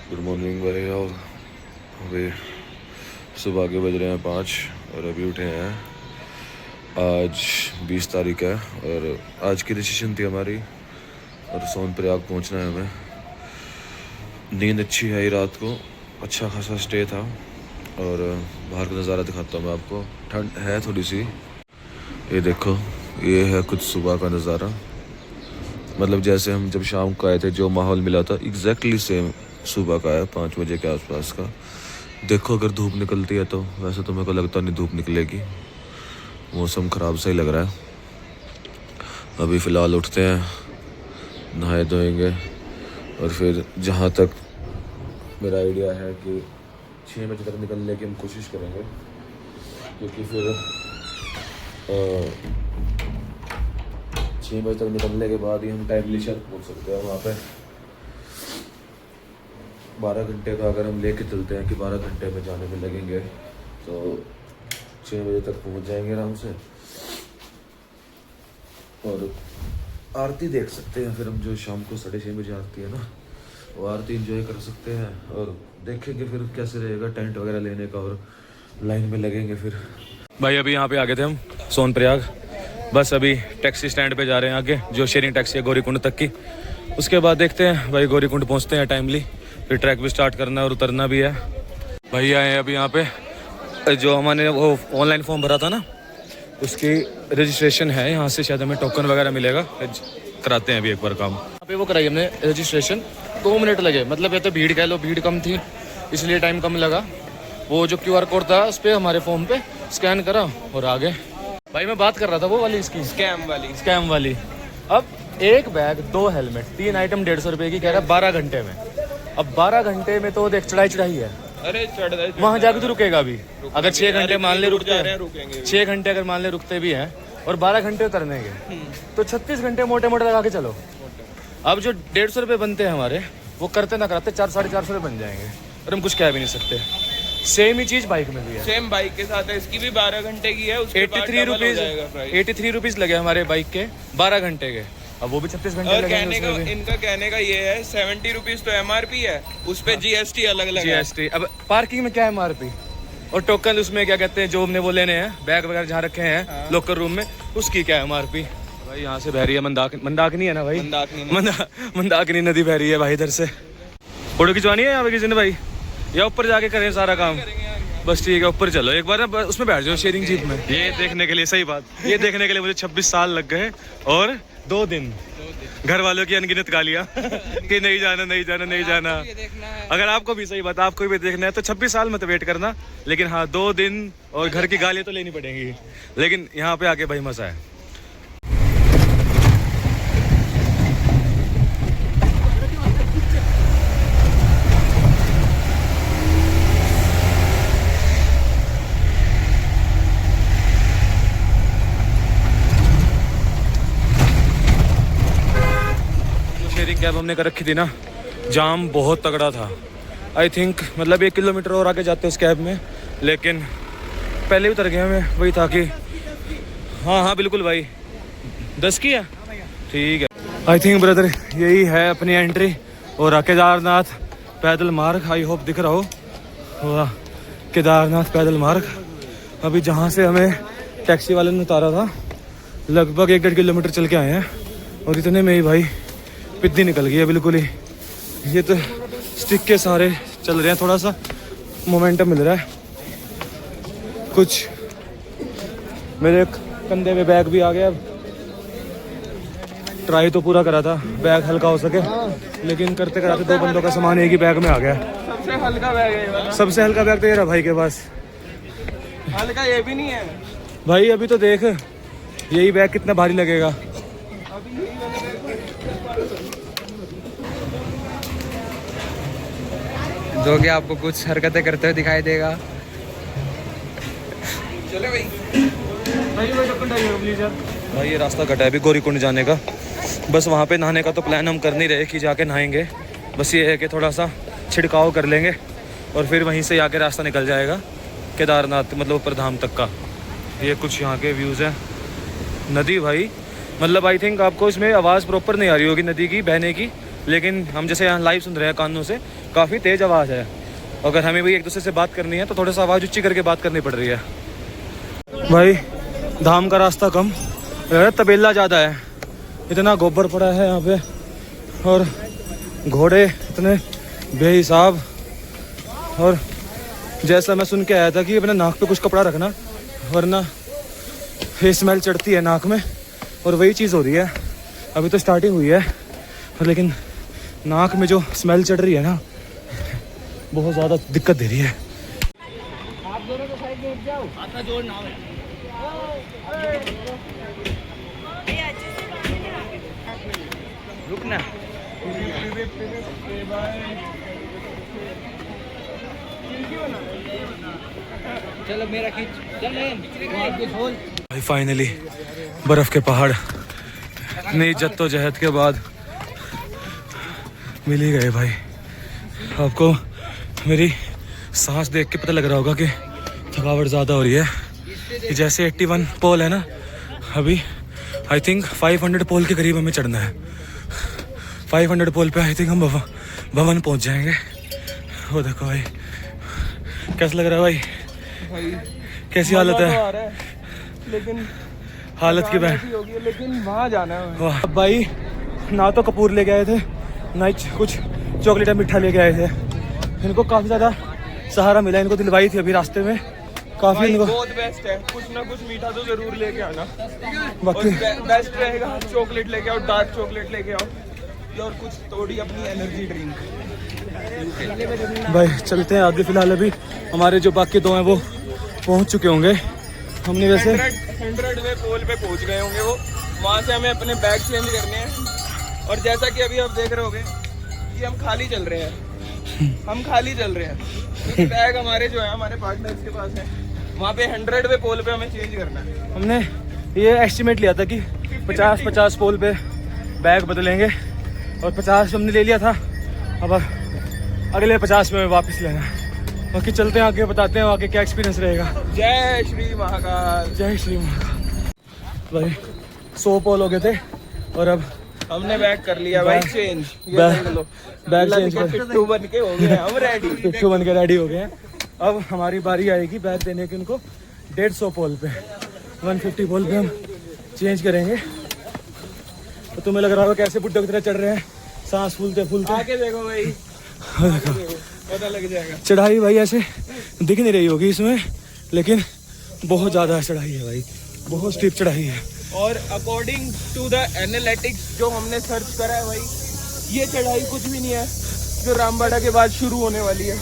Good morning भाई। और अभी सुबह के बज रहे हैं 5 और अभी उठे हैं। आज 20 तारीख है और आज की डिसीजन थी हमारी और सोनप्रयाग पहुंचना है हमें। नींद अच्छी आई रात को, अच्छा खासा स्टे था। और बाहर का नज़ारा दिखाता हूँ मैं आपको। ठंड है थोड़ी सी, ये देखो, ये है कुछ सुबह का नज़ारा। मतलब जैसे हम जब शाम को आए थे जो माहौल मिला था एग्जैक्टली सेम सुबह का है, 5 बजे के आसपास का। देखो अगर धूप निकलती है तो, वैसे तो मेरे को लगता नहीं धूप निकलेगी, मौसम ख़राब सा ही लग रहा है। अभी फ़िलहाल उठते हैं, नहाए धोएंगे और फिर जहाँ तक मेरा आइडिया है कि 6 बजे तक निकलने की हम कोशिश करेंगे, क्योंकि फिर 6 बजे तक निकलने के बाद ही हम टाइमली शायद पहुँच सकते हैं वहाँ पे। 12 घंटे का अगर हम लेके चलते हैं कि 12 घंटे में जाने में लगेंगे तो 6 बजे तक पहुँच जाएंगे आराम से। और आरती देख सकते हैं फिर हम, जो शाम को 6:30 बजे आती है ना, वो आरती एंजॉय कर सकते हैं। और देखेंगे फिर कैसे रहेगा टेंट वगैरह लेने का, और लाइन में लगेंगे फिर। भाई अभी यहाँ पे आ गए थे हम सोनप्रयाग, बस अभी टैक्सी स्टैंड पे जा रहे हैं आगे, जो शेयरिंग टैक्सी है गौरीकुंड तक की। उसके बाद देखते हैं भाई, गौरीकुंड पहुँचते हैं टाइमली, फिर ट्रैक भी स्टार्ट करना है और उतरना भी है। भाई आए हैं अभी यहाँ पे, जो हमने वो ऑनलाइन फॉर्म भरा था ना, उसकी रजिस्ट्रेशन है। यहाँ से शायद हमें टोकन वगैरह मिलेगा, कराते हैं अभी एक बार काम। यहाँ पे वो कराई हमने रजिस्ट्रेशन, 2 मिनट लगे। मतलब ये तो भीड़ कह लो, भीड़ कम थी इसलिए टाइम कम लगा। वो जो QR कोड था उस पर हमारे फॉर्म पे स्कैन करा और आ गए। भाई मैं बात कर रहा था वो वाली, इसकी स्कैम वाली। अब 1 बैग 2 हेलमेट 3 आइटम 150 रुपये की कह रहा है 12 घंटे में। अब 12 घंटे में तो देख चढ़ाई है। अरे वहाँ जाके तो रुकेगा भी। अगर 6 घंटे मान ले रुकते हैं, 6 घंटे अगर मान ले रुकते भी हैं और 12 घंटे उतरने के, तो 36 घंटे मोटे मोटे लगा के चलो। अब जो 150 रुपये बनते हैं हमारे, वो करते ना कराते 400-450 रुपये बन जाएंगे और हम कुछ कह भी नहीं सकते। सेम ही चीज बाइक में भी है, सेम बाइक के साथ है। इसकी भी 12 घंटे की है, 83 रुपीज लगे हमारे बाइक के 12 घंटे के। अब वो भी 36 घंटे और इनका कहने का ये है 70 रुपीज तो MRP है, उस पे GST अलग लगा। GST। अब पार्किंग में क्या है MRP, और टोकन उसमें क्या कहते हैं, जो हमने वो लेने हैं बैग वगैरह जहाँ रखे हैं लोकर रूम में, उसकी क्या है MRP। भाई यहाँ से बह रही है मंदाकिनी है ना भाई, मंदाकिनी नदी बह रही है भाई इधर से। फोटो खिंचवानी है यहाँ पे किसी ने भाई, या ऊपर जाके करें सारा काम? बस ठीक है, ऊपर चलो एक बार ना, उसमें बैठ जाओ शेयरिंग जीप में। ये देखने के लिए, सही बात, ये देखने के लिए मुझे 26 साल लग गए और 2 दिन घर वालों की अनगिनत गालियाँ कि नहीं जाना। अगर आपको भी, सही बात, आपको भी देखना है तो 26 साल मत वेट करना। लेकिन हाँ, 2 दिन और घर की गालियाँ तो लेनी पड़ेंगी। लेकिन यहाँ पे आके भाई मजा है। कैब हमने कर रखी थी ना, जाम बहुत तगड़ा था। आई थिंक मतलब 1 किलोमीटर और आगे जाते उस कैब में, लेकिन पहले उतर गए हमें। वही था कि हाँ बिल्कुल भाई, 10 की है, ठीक है। आई थिंक ब्रदर यही है अपनी एंट्री और केदारनाथ पैदल मार्ग। आई होप दिख रहा हो केदारनाथ पैदल मार्ग। अभी जहाँ से हमें टैक्सी वाले ने उतारा था, लगभग 1-1.5 किलोमीटर चल के आए हैं और इतने में ही भाई पिद्दी निकल गई है बिल्कुल ही। ये तो स्टिक के सहारे चल रहे हैं, थोड़ा सा मोमेंटम मिल रहा है कुछ। मेरे कंधे में बैग भी आ गया। ट्राई तो पूरा करा था बैग हल्का हो सके, लेकिन करते कराते 2 बंदों का सामान एक ही बैग में आ गया। सबसे हल्का बैग है, सबसे हल्का बैग तो ये रहा भाई के पास। हल्का ये भी नहीं है भाई, अभी तो देख यही बैग कितना भारी लगेगा। जो कि आपको कुछ हरकतें करते हुए दिखाई देगा। चलो भाई ये रास्ता कटा है अभी गौरीकुंड जाने का। बस वहाँ पे नहाने का तो प्लान हम कर नहीं रहे कि जाके नहाएंगे, बस ये है कि थोड़ा सा छिड़काव कर लेंगे और फिर वहीं से आके रास्ता निकल जाएगा केदारनाथ, मतलब ऊपर धाम तक का। ये कुछ यहाँ के व्यूज़ हैं। नदी भाई, मतलब आई थिंक आपको इसमें आवाज़ प्रॉपर नहीं आ रही होगी नदी की बहने की, लेकिन हम जैसे यहाँ लाइव सुन रहे हैं कानों से, काफ़ी तेज़ आवाज़ है। अगर हमें भी एक दूसरे से बात करनी है तो थोड़ा सा आवाज़ ऊँची करके बात करनी पड़ रही है। भाई धाम का रास्ता कम, तबेला ज़्यादा है। इतना गोबर पड़ा है यहाँ पे और घोड़े इतने बेहिसाब। और जैसा मैं सुन के आया था कि अपने नाक पे कुछ कपड़ा रखना वरना फेस स्मेल चढ़ती है नाक में, और वही चीज़ हो रही है। अभी तो स्टार्टिंग हुई है पर लेकिन नाक में जो स्मेल चढ़ रही है ना बहुत ज़्यादा दिक्कत दे रही है। आप दोनों को साइड में जाओ, हाथ जोड़ना है। रुकना। चलो मेरा खींच, चल भाई फाइनली बर्फ़ के पहाड़ इतनी जद्दोजहद के बाद मिल ही गए भाई। आपको मेरी सांस देख के पता लग रहा होगा कि थकावट ज़्यादा हो रही है। कि जैसे 81 पोल है ना, अभी आई थिंक 500 पोल के करीब हमें चढ़ना है। 500 पोल पे आई थिंक हम भवन पहुंच जाएंगे। वो देखो भाई कैसा लग रहा है भाई, कैसी हालत है, लेकिन हालत की ऐसी होगी, लेकिन वहाँ जाना है। वाह भाई, ना तो कपूर लेके आए थे ना ही कुछ चॉकलेट मीठा लेके आए थे। इनको काफ़ी ज़्यादा सहारा मिला, इनको दिलवाई थी अभी रास्ते में काफ़ी। भाई इनको बहुत बेस्ट है, कुछ ना कुछ मीठा तो जरूर लेके आना। बाकी बेस्ट रहेगा चॉकलेट लेके आओ, डार्क चॉकलेट लेके आओ, और कुछ थोड़ी अपनी एनर्जी ड्रिंक। भाई चलते हैं आगे। फिलहाल अभी हमारे जो बाकी दो हैं वो पहुंच चुके होंगे। हमने वैसे 100वें पोल पे पहुंच गए होंगे वो। वहाँ से हमें अपने बैग चेंज करने हैं। और जैसा कि अभी आप देख रहे होगे कि हम खाली चल रहे हैं, हम खाली चल रहे हैं क्योंकि बैग हमारे जो है हमारे पार्टनर्स के पास है। वहाँ पे 100वें पोल पे हमें चेंज करना है। हमने ये एस्टिमेट लिया था कि 50 पोल पे बैग बदलेंगे और 50 हमने ले लिया था। अब अगले 50 में वापस लेना। बाकी चलते हैं आगे, बताते हैं आगे क्या एक्सपीरियंस रहेगा। जय श्री महाकाल। जय श्री महाकाल। भाई 100 पोल हो गए थे और अब हमने बैग कर लिया भाई चेंज। बैग चेंज कर पिट्ठू बन के हो गए हम रेडी। पिट्ठू बन के रेडी हो गए हैं। अब हमारी बारी आएगी बैग देने की उनको 150 पोल पे। 150 पोल पे हम चेंज करेंगे। तो तुम्हें लग रहा होगा कैसे बुड्ढों की तरह चढ़ रहे हैं, सांस फूलते फूलते। आगे देखो भाई, पता लग जाएगा। चढ़ाई भाई ऐसे दिख नहीं रही होगी इसमें, लेकिन बहुत ज़्यादा चढ़ाई है भाई, बहुत स्टीप चढ़ाई है। और अकॉर्डिंग टू द एनालिटिक्स जो हमने सर्च करा है भाई, ये चढ़ाई कुछ भी नहीं है जो रामबाड़ा के बाद शुरू होने वाली है।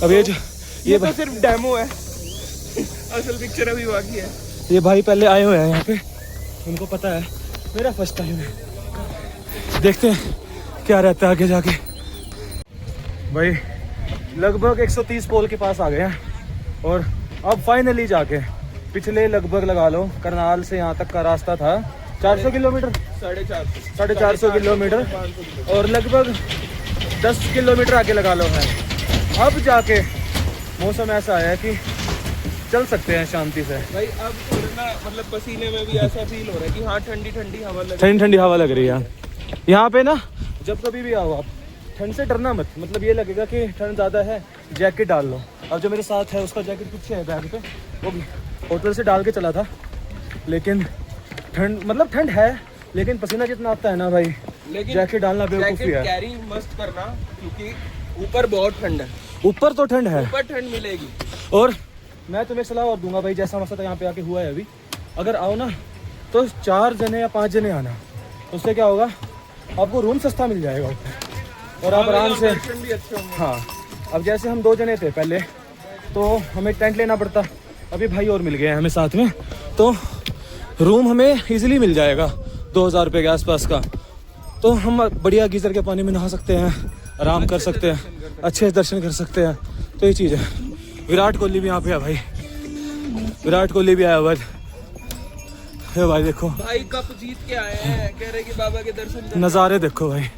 अब ये तो सिर्फ डेमो है, असल पिक्चर अभी बाकी है। ये भाई पहले आए हुए हैं यहाँ पे, उनको पता है। मेरा फर्स्ट टाइम है, देखते हैं क्या रहता है आगे जाके। भाई लगभग 130 पोल के पास आ गए हैं और अब फाइनली जाके पिछले लगभग लगा लो करनाल से यहाँ तक का रास्ता था 400 किलोमीटर, 450 किलोमीटर, और लगभग 10 किलोमीटर आगे लगा लो है। अब जाके मौसम ऐसा है कि चल सकते हैं शांति से। भाई अब थोड़ा मतलब पसीने में भी ऐसा फील हो रहा है कि हाँ ठंडी ठंडी हवा लग ठंडी ठंडी हवा लग रही है यहाँ पे ना। जब कभी भी आओ आप ठंड से डरना मत, मतलब ये लगेगा कि ठंड ज़्यादा है जैकेट डाल लो। अब जो मेरे साथ है उसका जैकेट पीछे है बैग पे, वो भी होटल से डाल के चला था, लेकिन ठंड मतलब ठंड है लेकिन पसीना जितना आता है ना भाई, लेकिन जैकेट डालना बेवकूफ़ी है। कैरी मस्त करना क्योंकि ऊपर बहुत ठंड है। ऊपर तो ठंड है, ऊपर ठंड मिलेगी। और मैं तुम्हें सलाह और दूंगा भाई, जैसा मसला यहाँ पे आके हुआ है अभी, अगर आओ ना तो 4 जने या 5 जने आना। उससे क्या होगा, आपको रूम सस्ता मिल जाएगा ऊपर और आप आराम से। भी अच्छे होंगे। हाँ, अब जैसे हम 2 जने थे पहले तो हमें टेंट लेना पड़ता, अभी भाई और मिल गए हैं हमें साथ में, तो रूम हमें इजीली मिल जाएगा 2000 रुपये के आसपास का। तो हम बढ़िया गीज़र के पानी में नहा सकते हैं, आराम कर सकते हैं, अच्छे दर्शन कर सकते हैं। तो ये चीज़ है। विराट कोहली भी यहाँ पे है भाई, विराट कोहली भी आया हुआ है भाई। देखो भाई कप जीत के आए हैं, कह रहे कि बाबा के दर्शन करने। नज़ारे देखो भाई,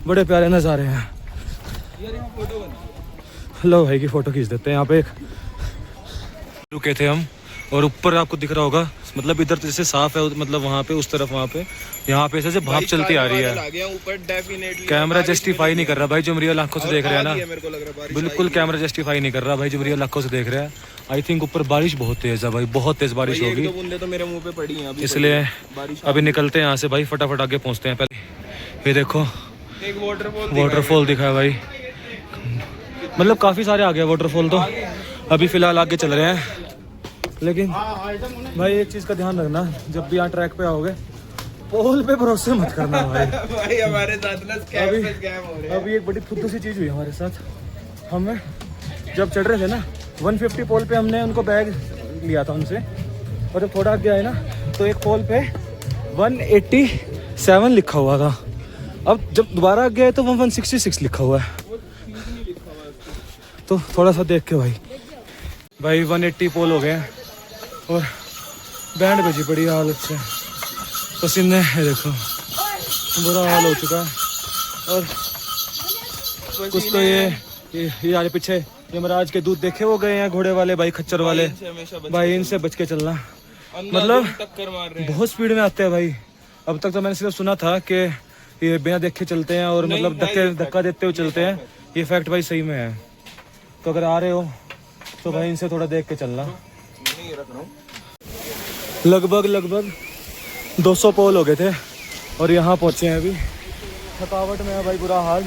बड़े प्यारे नज़ारे हैं। यार यहाँ फोटो बन। लो भाई की फ़ोटो खींच देते हैं। यहाँ पे एक रुके थे हम और ऊपर आपको दिख रहा होगा मतलब इधर तो जैसे साफ है, मतलब वहाँ पे उस तरफ वहाँ पे, यहाँ पे ऐसे भाप चलती आ रही है। ऊपर डेफिनेटली कैमरा जस्टिफाई नहीं कर रहा भाई, जो हम रियल आंखों से देख रहे हैं ना, मेरे को लग रहा है बिल्कुल कैमरा जस्टिफाई नहीं कर रहा भाई, जो रियल आंखों से देख रहे हैं। आई थिंक ऊपर बारिश बहुत तेज है भाई, बहुत तेज बारिश होगी, तो बूंदे तो मेरे मुंह पे पड़ी हैं अभी, इसलिए बारिश। अभी निकलते हैं यहाँ से भाई, फटाफट आगे पहुँचते हैं। पहले ये देखो एक वाटरफॉल दिखा है भाई, मतलब काफ़ी सारे आ गए वाटरफॉल, तो अभी फ़िलहाल आगे चल रहे हैं। लेकिन भाई एक चीज़ का ध्यान रखना, जब भी यहाँ ट्रैक पे आओगे पोल पे भरोसे मत करना भाई। भाई हमारे साथ ना स्कैम पे स्कैम हो रहे हैं। अभी एक बड़ी फुद्दू सी चीज़ हुई हमारे साथ। हमें जब चढ़ रहे थे ना 150 पोल पे, हमने उनको बैग लिया था उनसे, और जब थोड़ा आगे आए ना तो एक पोल पे 187 लिखा हुआ था। अब जब दोबारा आगे आए तो 166 लिखा हुआ है, तो थोड़ा सा देख के भाई 180 पोल हो गए हैं और बैंड बजी पड़ी हालत से, पसीने है देखो, बुरा हाल हो चुका है। और कुछ तो ये आगे पीछे यमराज के दूध देखे वो गए हैं, घोड़े वाले भाई, खच्चर वाले भाई, इनसे बच के चलना, मतलब टक्कर मार रहे हैं, बहुत स्पीड में आते हैं भाई। अब तक तो मैंने सिर्फ सुना था कि ये बिना देखे चलते हैं और मतलब धक्का देते हुए चलते हैं, ये फैक्ट भाई सही में है। तो अगर आ रहे हो तो भाई इनसे थोड़ा देख के चलना। लगभग 200 पोल हो गए थे और यहाँ पहुँचे हैं अभी, थकावट में है भाई, बुरा हाल,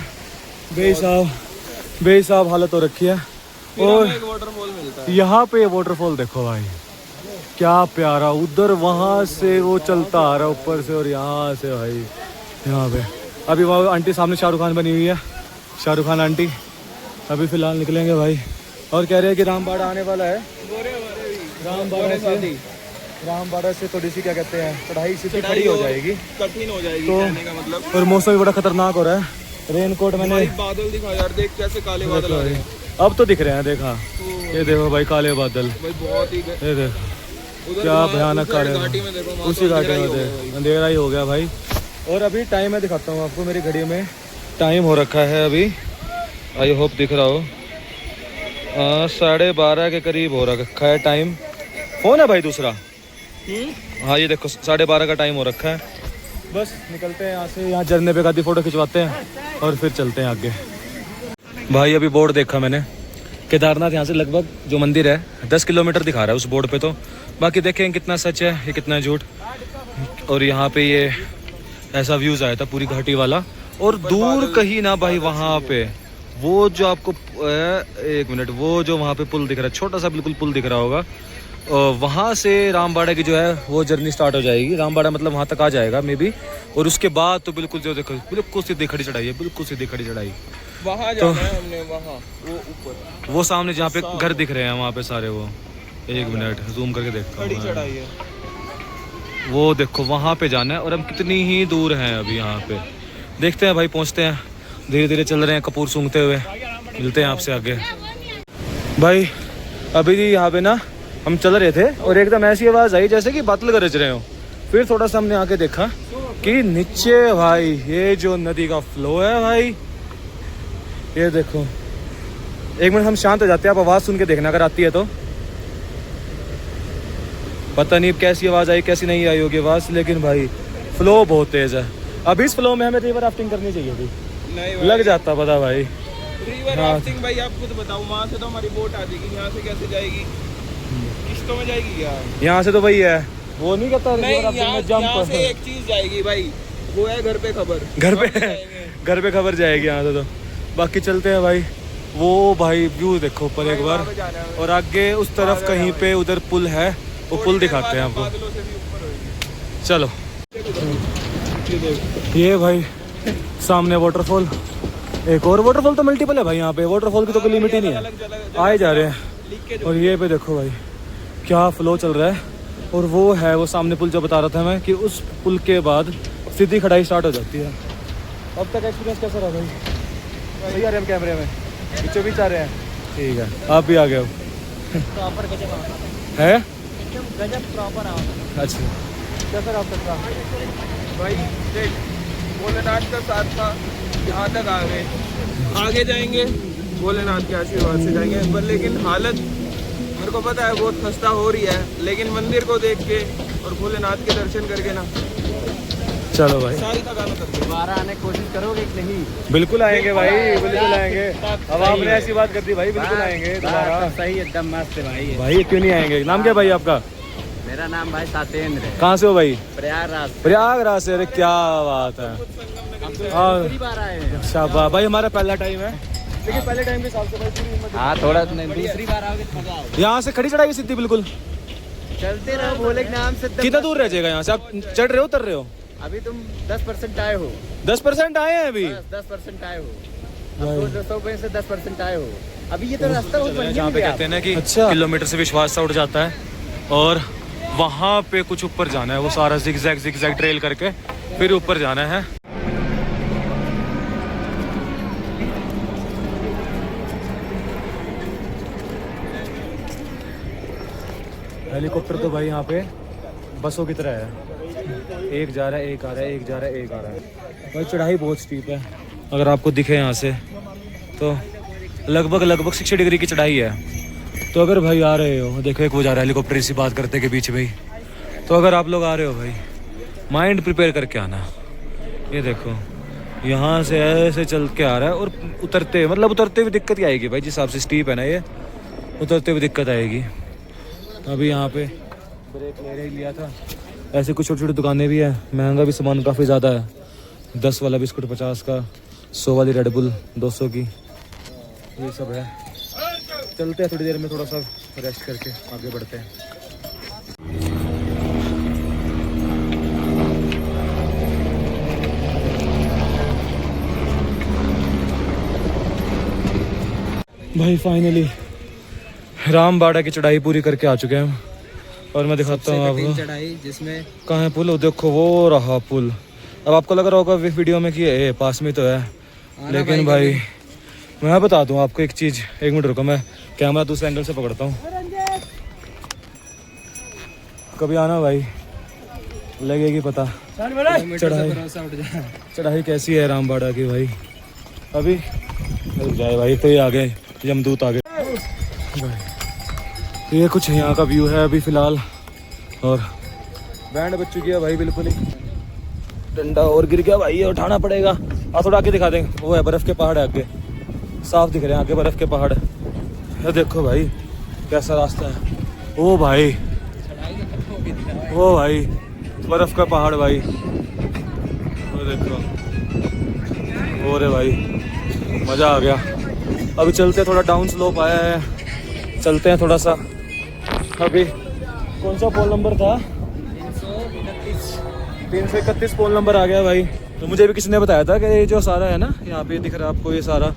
बेहिसाब हालत हो रखी है। और एक वाटरफॉल मिलता है यहाँ पे वाटरफॉल देखो भाई, क्या प्यारा, उधर वहाँ से वो चलता आ रहा है ऊपर से, और यहाँ से भाई यहाँ पे अभी वो आंटी सामने शाहरुख खान बनी हुई है, शाहरुख खान आंटी। अभी फ़िलहाल निकलेंगे भाई, और कह रहे हैं कि रामबाड़ा आने वाला है, रामबाड़ा से थोड़ी सी क्या कहते हैं चढ़ाई सीधी खड़ी हो जाएगी, कठिन हो जाएगी तो कहने का मतलब। और मौसम भी बड़ा खतरनाक हो रहा है। रेनकोट मैंने, भाई बादल दिखा यार, देख कैसे काले बादल आ रहे हैं। अब तो दिख रहे हैं, देखा ये देखो भाई काले बादल, भाई बहुत ही ये देखो क्या भयानक काले, घाटी में देखो, वहाँ उसी तो घाटी अंधेरा ही में होगा भाई। अंधेरा ही हो गया भाई। और अभी टाइम मैं दिखाता हूँ आपको, मेरी घड़ी में टाइम हो रखा है अभी, आई होप दिख रहा हो, 12:30 के करीब हो रखा है टाइम। फोन है भाई दूसरा, हाँ ये देखो 12:30 का टाइम हो रखा है। बस निकलते हैं यहाँ से, यहाँ झरने पे आधी फ़ोटो खिंचवाते हैं और फिर चलते हैं आगे। भाई अभी बोर्ड देखा मैंने, केदारनाथ यहाँ से लगभग जो मंदिर है 10 किलोमीटर दिखा रहा है उस बोर्ड पे, तो बाकी देखें कितना सच है ये कितना झूठ। और यहाँ पे ये ऐसा व्यूज़ आया था पूरी घाटी वाला, और दूर कहीं ना भाई वहाँ पे वो जो आपको एक मिनट, वो जो वहाँ पे पुल दिख रहा है, छोटा सा बिल्कुल पुल दिख रहा होगा, वहाँ से रामबाड़ा की जो है वो जर्नी स्टार्ट हो जाएगी। रामबाड़ा मतलब वहाँ तक आ जाएगा मे बी, और उसके बाद तो बिल्कुल जो देखो बिल्कुल सीधी खड़ी चढ़ाई है, बिल्कुल सीधी खड़ी चढ़ाई। वहाँ जाना है हमने, वहाँ वो ऊपर, वो सामने जहाँ पे घर दिख रहे हैं वहाँ पे सारे, वो एक मिनट जूम करके देखता खड़ी हूँ, चढ़ाई है वो देखो वहाँ पे जाना है। और हम कितनी ही दूर हैं अभी यहाँ पे, देखते हैं भाई, पहुँचते हैं, धीरे धीरे चल रहे हैं कपूर सूंघते हुए, मिलते हैं आपसे आगे। भाई अभी यहाँ पे ना हम चल रहे थे और एकदम ऐसी आवाज़ आई जैसे कि बादल गरज रहे हो, फिर थोड़ा सा हमने आके देखा कि नीचे भाई ये जो नदी का फ्लो है भाई, ये देखो, एक मिनट हम शांत हो जाते हैं, आप आवाज़ सुन के देखना अगर आती है तो। पता नहीं कैसी आवाज़ आई कैसी नहीं आई होगी आवाज़, लेकिन भाई फ्लो बहुत तेज़ है। अभी इस फ्लो में हमें रिवर राफ्टिंग करनी चाहिए थी, नहीं लग जाता पता भाई। रिवर राफ्टिंग भाई आप खुद बताओ, वहाँ से तो हमारी बोट आ जाएगी, यहाँ से कैसे जाएगी, किस्तों में जाएगी क्या? यहाँ से तो वही है, वो नहीं कहता नहीं, रिवर राफ्टिंग में जंप, यहाँ से एक चीज जाएगी भाई, वो है घर पे खबर, घर पे खबर जाएगी यहाँ से तो। बाकी चलते हैं भाई, वो भाई व्यू देखो ऊपर एक बार, और आगे उस तरफ कहीं पे उधर पुल है, वो पुल दिखाते हैं आपको, बादलों से भी ऊपर होगी। चलो। ये भाई सामने वाटरफॉल, एक और वाटरफॉल तो मल्टीपल है भाई यहाँ पे, वाटरफॉल की तो कोई लिमिट ही नहीं है, आए जा रहे हैं। और ये पे देखो भाई क्या फ्लो चल रहा है, और वो है वो सामने पुल जो बता रहा था मैं कि उस पुल के बाद सीधी खड़ाई स्टार्ट हो जाती है। अब तक एक्सपीरियंस कैसा रहा भाई? सही आ रहे हम कैमरे में, बीचों बीच आ रहे हैं, ठीक है, आप भी आ गए हो है? अच्छा कैसा रहा आप तक का? भाई देख, भोलेनाथ का साथ था, यहाँ तक आ गए, आगे जाएंगे भोलेनाथ के आशीर्वाद से जाएंगे, पर लेकिन हालत मेरे को पता है बहुत खस्ता हो रही है, लेकिन मंदिर को देख के और भोलेनाथ के दर्शन करके ना चलो भाई, सारी थकान उतर गई। दोबारा आने की कोशिश करोगे कि नहीं? बिल्कुल आएंगे भाई, बिल्कुल आएंगे। अब आपने ऐसी बात कर दी भाई, बिल्कुल आएंगे दोबारा। सही एकदम मस्त है भाई। भाई क्यों नहीं आएंगे? नाम क्या भाई आपका? मेरा नाम भाई सातेंद्र है, कहाँ से हो भाई? प्रयागराज। प्रयागराज से। अरे क्या बात है। हाँ दूसरी बार आए हैं। शाबाश भाई, हमारा पहला टाइम है, लेकिन पहले टाइम के हिसाब से भाई पूरी हिम्मत। हाँ थोड़ा दूसरी बार आओगे तो मजा आओगे। यहाँ से खड़ी चढ़ाई सीधी बिल्कुल। चलते रहो भोले के नाम से। कितना दूर रह जाएगा यहाँ से? आप चढ़ रहे हो उतर रहे हो? अभी तुम 10% आए हो। 10% आए हैं अभी? 10% आए हो। अब 200 रुपए से 10% आए हो। अभी ये तो रास्ता बहुत बढ़िया जहाँ पे है। कहते हैं ना कि किलोमीटर से विश्वास सा उठ जाता है, और वहाँ पे कुछ ऊपर जाना है, वो सारा जिगजैग ट्रेल करके फिर ऊपर जाना है। हेलीकॉप्टर तो भाई यहाँ पे बसों की तरह है, एक जा रहा है एक आ रहा है, एक जा रहा है एक आ रहा है। भाई चढ़ाई बहुत स्टीप है, अगर आपको दिखे यहाँ से तो लगभग 60 डिग्री की चढ़ाई है। तो अगर भाई आ रहे हो, देखो एक वो जा रहा है हेलीकॉप्टर, इसी बात करते के बीच भाई। तो अगर आप लोग आ रहे हो भाई, माइंड प्रिपेयर करके आना। ये देखो यहाँ से ऐसे चल के आ रहा है, और उतरते हुए दिक्कत ही आएगी भाई, जिस हिसाब से स्टीप है ना ये, उतरते हुए दिक्कत आएगी। अभी यहाँ पे ब्रेक ले लिया था। ऐसे कुछ छोटी छोटी दुकानें भी हैं, महंगा भी सामान काफ़ी ज़्यादा है। 10 वाला बिस्कुट 50 का, 100 वाली रेड बुल 200 की, ये सब है। चलते हैं थोड़ी देर में, थोड़ा सा रेस्ट करके आगे बढ़ते हैं। भाई फाइनली रामबाड़ा की चढ़ाई पूरी करके आ चुके हैं हम, और मैं दिखाता हूँ आपको चढ़ाई जिसमें कहाँ है पुल। देखो वो रहा पुल। अब आपको लग रहा होगा वीडियो में कि ये पास में तो है, लेकिन भाई मैं बता दूँ आपको एक चीज़। 1 मिनट रुको, मैं कैमरा दूसरे एंगल से पकड़ता हूँ। कभी आना भाई, लगेगी पता चढ़ाई कैसी है रामबाड़ा की भाई। अभी जाए भाई, तो ये आ गए यमदूत आ गए भाई। ये कुछ यहाँ का व्यू है अभी फ़िलहाल, और बैंड बज चुकी है भाई बिल्कुल ही। डंडा और गिर गया भाई, ये उठाना पड़ेगा। आप थोड़ा आगे दिखा दें, वो है बर्फ़ के पहाड़ है आगे, साफ दिख रहे हैं आगे बर्फ़ के पहाड़। ये देखो भाई कैसा रास्ता है। ओ भाई बर्फ़ का पहाड़ भाई, वो देखो। और भाई मज़ा आ गया। अभी चलते हैं, थोड़ा डाउन स्लोप आया है, चलते हैं थोड़ा सा। अभी कौन सा पोल नंबर था? 331 पोल नंबर आ गया भाई। तो मुझे भी किसी ने बताया था कि ये जो सारा है ना, यहाँ पे दिख रहा है आपको, ये सारा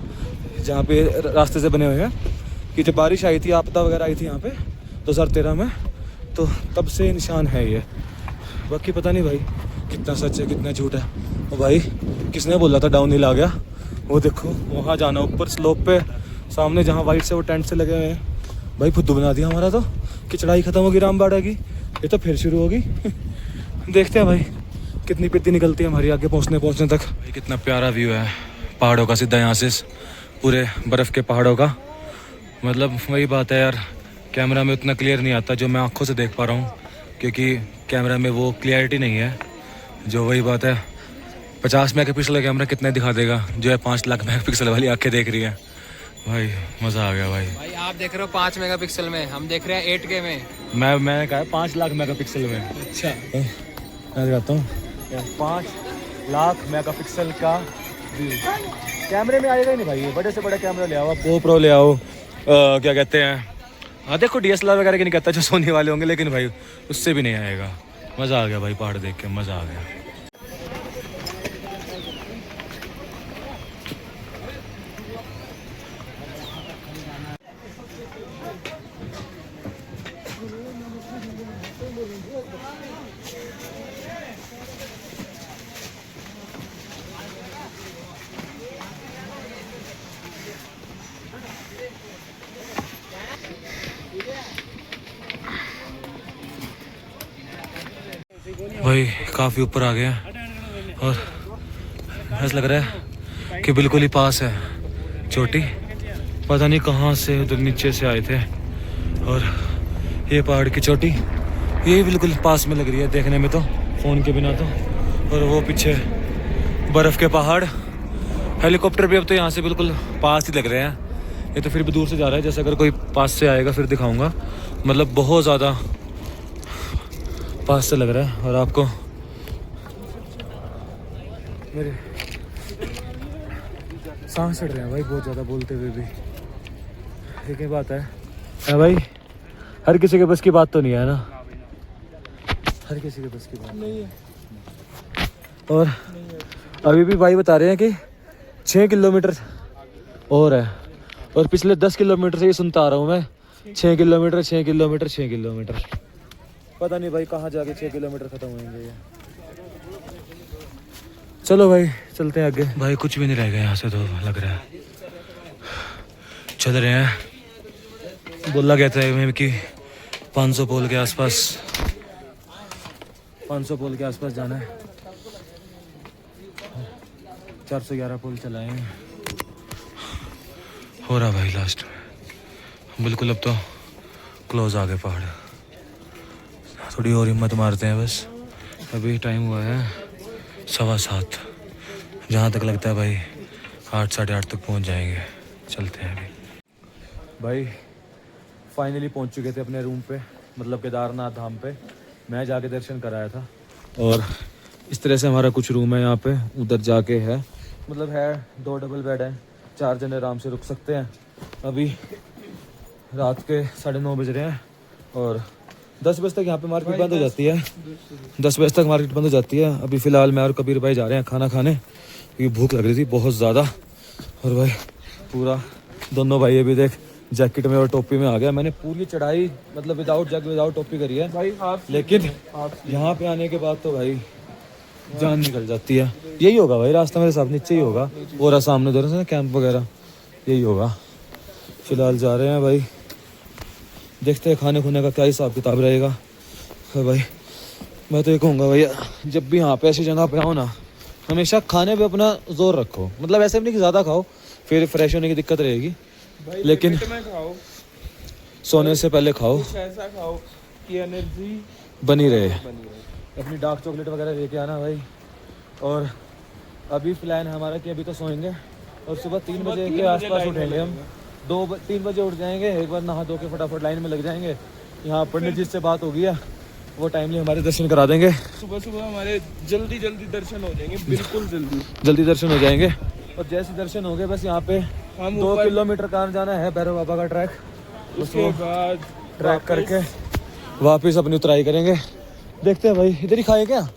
जहाँ पे रास्ते से बने हुए हैं, कि जब बारिश आई थी, आपदा वगैरह आई थी यहाँ पे 2013 में, तो तब से निशान है ये। बाकी पता नहीं भाई कितना सच है कितना झूठ है। और भाई किसने बोला था डाउन हिल आ गया? वो देखो वहाँ जाना ऊपर स्लोप पे, सामने जहाँ वाइट से वो टेंट से लगे हुए हैं। भाई फुद्दू बना दिया हमारा तो, कि चढ़ाई खत्म होगी रामबाड़ा की, ये तो फिर शुरू होगी। देखते हैं भाई कितनी पिद्दी निकलती है हमारी आगे पहुँचने तक। भाई कितना प्यारा व्यू है पहाड़ों का, सीधा यहाँ से पूरे बर्फ़ के पहाड़ों का। मतलब वही बात है यार, कैमरा में उतना क्लियर नहीं आता जो मैं आँखों से देख पा रहा हूँ, क्योंकि कैमरा में वो क्लियरिटी नहीं है। जो वही बात है, 50 मेगापिक्सल का कैमरा कितने दिखा देगा, जो है 5 लाख मेगापिक्सल वाली आंखें देख रही है। भाई मज़ा आ गया भाई। आप देख रहे हो 5 मेगापिक्सल में, हम देख रहे हैं 8K में। मैंने कहा 5 लाख मेगापिक्सल में। अच्छा मैं दिखाता हूँ, 5 लाख मेगापिक्सल का व्यू कैमरे में आएगा ही नहीं भाई। बड़े से बड़ा कैमरा ले आओ, GoPro ले आओ, क्या कहते हैं, हाँ देखो DSLR वगैरह की नहीं कहता, जो सोनी वाले होंगे, लेकिन भाई उससे भी नहीं आएगा। मज़ा आ गया भाई, पहाड़ देख के मज़ा आ गया। भाई काफ़ी ऊपर आ गए हैं, और ऐसा लग रहा है कि बिल्कुल ही पास है चोटी। पता नहीं कहाँ से उधर नीचे से आए थे, और ये पहाड़ की चोटी ये बिल्कुल पास में लग रही है देखने में तो, फ़ोन के बिना तो। और वो पीछे बर्फ़ के पहाड़, हेलीकॉप्टर भी अब तो यहाँ से बिल्कुल पास ही लग रहे हैं। ये तो फिर भी दूर से जा रहा है, जैसे अगर कोई पास से आएगा फिर दिखाऊंगा। मतलब बहुत ज़्यादा पास से लग रहा है। और आपको मेरे सांस चढ़ रहे हैं भाई बहुत ज़्यादा बोलते हुए भी। एक ही बात है भाई, हर किसी के बस की बात तो नहीं है ना, हर किसी के बस की बात नहीं है। और अभी भी भाई बता रहे हैं कि 6 किलोमीटर और है, और पिछले 10 किलोमीटर से ये सुनता आ रहा हूँ मैं, 6 किलोमीटर 6 किलोमीटर 6 किलोमीटर। पता नहीं भाई कहाँ जाके 6 किलोमीटर ख़त्म होंगे ये। चलो भाई चलते हैं आगे। भाई कुछ भी नहीं रह गया यहाँ से तो लग रहा है। चल रहे हैं, बोला गया था मैं कि 500 पोल के आसपास, 500 पोल के आसपास जाना है। 411 पोल चलाए हैं। हो रहा भाई लास्ट में बिल्कुल, अब तो क्लोज आ गए पहाड़। थोड़ी और हिम्मत मारते हैं बस। अभी टाइम हुआ है 7:15, जहाँ तक लगता है भाई 8 साढ़े 8 तक पहुँच जाएंगे। चलते हैं अभी। भाई फाइनली पहुँच चुके थे अपने रूम पे, मतलब केदारनाथ धाम पे। मैं जाके दर्शन कराया था, और इस तरह से हमारा कुछ रूम है यहाँ पे। उधर जाके है, मतलब है 2 डबल बेड है, 4 जने आराम से रुक सकते हैं। अभी रात के 9:30 बज रहे हैं, और 10 बजे तक यहाँ पे मार्केट बंद हो जाती है। 10 बजे तक मार्केट बंद हो जाती है। अभी फ़िलहाल मैं और कबीर भाई जा रहे हैं खाना खाने, क्योंकि भूख लग रही थी बहुत ज़्यादा। और भाई पूरा दोनों भाई अभी देख जैकेट में और टोपी में आ गया। मैंने पूरी चढ़ाई मतलब विदाउट जैकेट विदाउट टोपी करी है भाई लेकिन यहाँ पे आने के बाद तो भाई जान निकल जाती है। यही होगा भाई रास्ता मेरे साथ नीचे ही होगा, और सामने उधर से कैंप वगैरह यही होगा। फिलहाल जा रहे हैं भाई, देखते हैं खाने खुने का क्या हिसाब किताब रहेगा। भाई मैं तो ये कहूँगा भैया, जब भी यहाँ पे ऐसी जगह पे आओ ना, हमेशा खाने पे अपना जोर रखो। मतलब ऐसे भी नहीं कि ज़्यादा खाओ फिर फ्रेश होने की दिक्कत रहेगी, लेकिन में खाओ, सोने से पहले खाओ, कुछ ऐसा खाओ कि एनर्जी बनी रहे। बनी रहे। अपनी डार्क चॉकलेट वगैरह लेके आना भाई। और अभी प्लान है हमारा कि अभी तो सोएंगे, और सुबह 3 बजे के आसपास उठेंगे हम। 3 बजे उठ जाएंगे, एक बार नहा धो के फटाफट लाइन में लग जाएंगे। यहाँ पंडित जी से बात हो गई है, वो टाइमली हमारे दर्शन करा देंगे। सुबह सुबह हमारे जल्दी दर्शन हो जाएंगे, बिल्कुल जल्दी दर्शन हो जाएंगे। और जैसे दर्शन हो गए बस यहाँ पे हम 2 किलोमीटर कार जाना है, भैरव बाबा का ट्रैक। उसके बाद ट्रैक करके वापस अपनी उतराई करेंगे। देखते हैं भाई, इधर ही खाए क्या,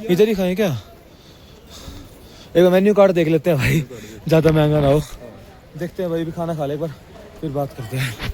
इधर ही खाए क्या? एक मेन्यू कार्ड देख लेते हैं भाई, ज़्यादा महंगा ना हो। देखते हैं भाई, भी खाना खा ले एक बार फिर बात करते हैं।